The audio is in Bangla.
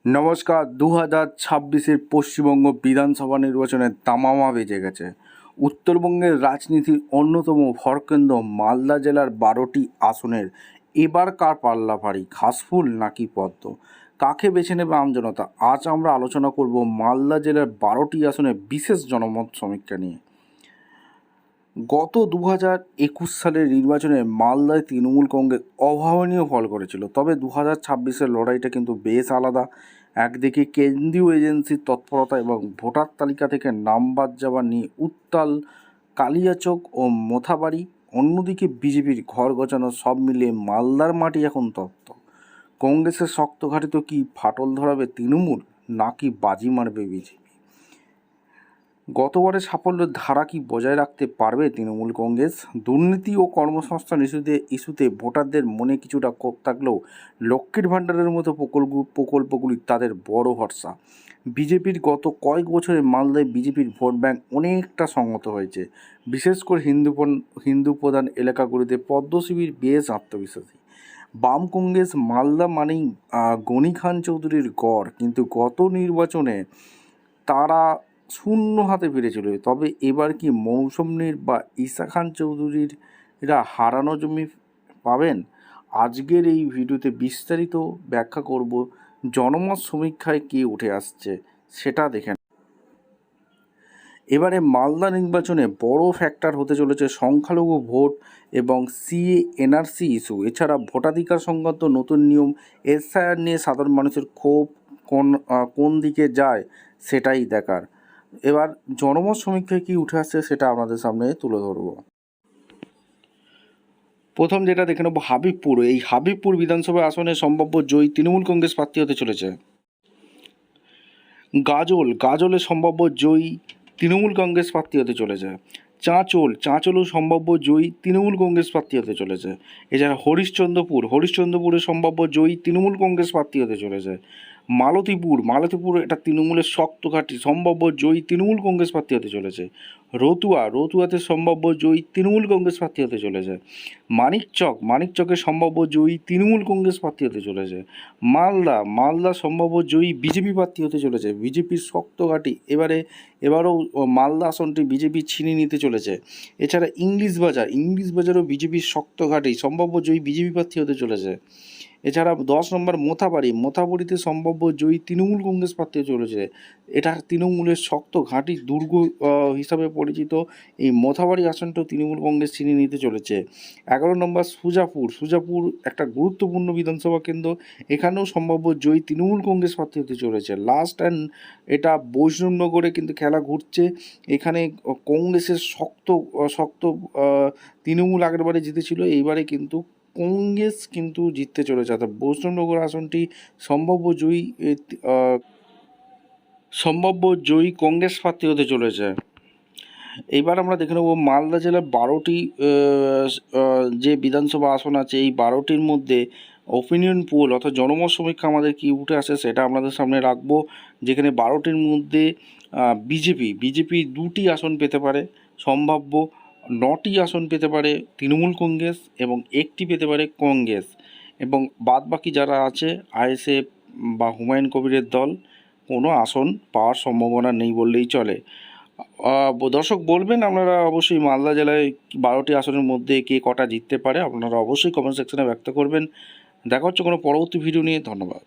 নমস্কার। 2026-এর পশ্চিমবঙ্গ বিধানসভা নির্বাচনের তামামা বেজে গেছে। উত্তরবঙ্গের রাজনীতির অন্যতম ভরকেন্দ্র মালদা জেলার 12টি আসনের এবার কার পাল্লা ভারী, ঘাসফুল নাকি পদ্ম? কাকে বেছে নেবে আমজনতা? আজ আমরা আলোচনা করব মালদা জেলার 12টি আসনের বিশেষ জনমত সমীক্ষা নিয়ে। গত 2021 সালের নির্বাচনে মালদায় তৃণমূল কংগ্রেস অভাবনীয় ফল করেছিল, তবে 2026-এর লড়াইটা কিন্তু বেশ আলাদা। একদিকে কেন্দ্রীয় এজেন্সির তৎপরতা এবং ভোটার তালিকা থেকে নাম বাদ যাওয়া নিয়ে উত্তাল কালিয়াচক ও মোথাবাড়ি, অন্যদিকে বিজেপির ঘর গোছানো, সব মিলিয়ে মালদার মাটি এখন তপ্ত। কংগ্রেসের শক্ত ঘাঁটিতে কি ফাটল ধরাবে তৃণমূল, নাকি বাজি মারবে বিজেপি? গতবারের সাফল্যের ধারা কি বজায় রাখতে পারবে তৃণমূল কংগ্রেস? দুর্নীতি ও কর্মসংস্থান ইস্যুতে ভোটারদের মনে কিছুটা ক্ষোভ থাকলেও লক্ষ্মীর ভাণ্ডারের মতো প্রকল্পগুলি তাদের বড় ভরসা। বিজেপির গত কয়েক বছরে মালদায় বিজেপির ভোট ব্যাংক অনেকটা সংহত হয়েছে। বিশেষ করে হিন্দু প্রধান এলাকাগুলিতে পদ্ম শিবির বেশ আত্মবিশ্বাসী। বাম কংগ্রেস মালদা মানেই গনি খান চৌধুরীর গড়, কিন্তু গত নির্বাচনে তারা শূন্য হাতে ফিরেছিল। তবে এবার কি মৌসুমীর বা ঈশা খান চৌধুরীর এরা হারানো জমি পাবেন? আজকের এই ভিডিওতে বিস্তারিত ব্যাখ্যা করব। জনমত সমীক্ষায় কে উঠে আসছে সেটা দেখেন। এবারে মালদা নির্বাচনে বড় ফ্যাক্টর হতে চলেছে সংখ্যালঘু ভোট এবং সিএ এনআরসি ইস্যু। এছাড়া ভোটাধিকার সংক্রান্ত নতুন নিয়ম, এসআইআর নিয়ে সাধারণ মানুষের ক্ষোভ কোন দিকে যায় সেটাই দেখার। এবার জনমত সমীক্ষায় কি উঠে আসছে সেটা আপনাদের সামনে তুলে ধরব। প্রথম যেটা দেখে নেব হাবিবপুর। এই হাবিবপুর বিধানসভা আসনে সম্ভাব্য জয়ী তৃণমূল কংগ্রেস প্রার্থী হতে চলেছে। গাজলে সম্ভাব্য জয়ী তৃণমূল কংগ্রেস প্রার্থী হতে চলেছে। চাঁচলও সম্ভাব্য জয়ী তৃণমূল কংগ্রেস প্রার্থী হতে চলেছে। এছাড়া হরিশ্চন্দ্রপুরে সম্ভাব্য জয়ী তৃণমূল কংগ্রেস প্রার্থী হতে চলেছে। মালতীপুর এটা তৃণমূলের শক্ত ঘাঁটি, সম্ভাব্য জয়ী তৃণমূল কংগ্রেস প্রার্থী হতে চলেছে। রতুয়াতে সম্ভাব্য জয়ী তৃণমূল কংগ্রেস প্রার্থী হতে চলেছে। মানিকচকের সম্ভাব্য জয়ী তৃণমূল কংগ্রেস প্রার্থী হতে চলেছে। মালদা সম্ভাব্য জয়ী বিজেপি প্রার্থী হতে চলেছে। বিজেপির শক্ত ঘাঁটি, এবারও মালদা আসনটি বিজেপি ছিনিয়ে নিতে চলেছে। এছাড়া ইংলিশ বাজারও বিজেপির শক্ত ঘাঁটি, সম্ভাব্য জয়ী বিজেপি প্রার্থী হতে চলেছে। এছাড়া 10 নম্বর মোথাবাড়িতে সম্ভাব্য জয়ী তৃণমূল কংগ্রেস প্রার্থী হতে চলেছে। এটা তৃণমূলের শক্ত ঘাঁটি দুর্গ হিসাবে পরিচিত। এই মোথাবাড়ি আসনটাও তৃণমূল কংগ্রেস ছিনিয়ে নিতে চলেছে। 11 নম্বর সুজাপুর একটা গুরুত্বপূর্ণ বিধানসভা কেন্দ্র, এখানেও সম্ভাব্য জয়ী তৃণমূল কংগ্রেস প্রার্থী হতে চলেছে। লাস্ট অ্যান্ড এটা বৈষ্ণবনগরে কিন্তু খেলা ঘুরছে। এখানে কংগ্রেসের শক্ত তৃণমূল আগেরবারে জিতেছিল, এইবারে কিন্তু কংগ্রেস কিন্তু জিততে চলেছে। অর্থাৎ বৈষ্ণবনগর আসনটি সম্ভাব্য জয়ী কংগ্রেস প্রার্থী হতে চলেছে। এইবার আমরা দেখে নেব মালদা জেলার 12টি যে বিধানসভা আসন আছে, এই 12টির মধ্যে ওপিনিয়ন পোল অর্থাৎ জনমত সমীক্ষা আমাদের কি উঠে আসে সেটা আপনাদের সামনে রাখবো। যেখানে 12টির মধ্যে বিজেপি 2টি আসন পেতে পারে, সম্ভাব্য 9টি আসন পেতে পারে তৃণমূল কংগ্রেস এবং 1টি পেতে পারে কংগ্রেস, এবং বাদবাকি যারা আছে আইএসএফ বা হুমায়ুন কবিরের দল কোনো আসন পাওয়ার সম্ভাবনা নেই বললেই চলে। দর্শক বলবেন আপনারা অবশ্যই মালদা জেলায় 12টি আসনের মধ্যে কে কটা জিততে পারে, আপনারা অবশ্যই কমেন্ট সেকশনে ব্যক্ত করবেন। দেখা হচ্ছে কোনো পরবর্তী ভিডিও নিয়ে। ধন্যবাদ।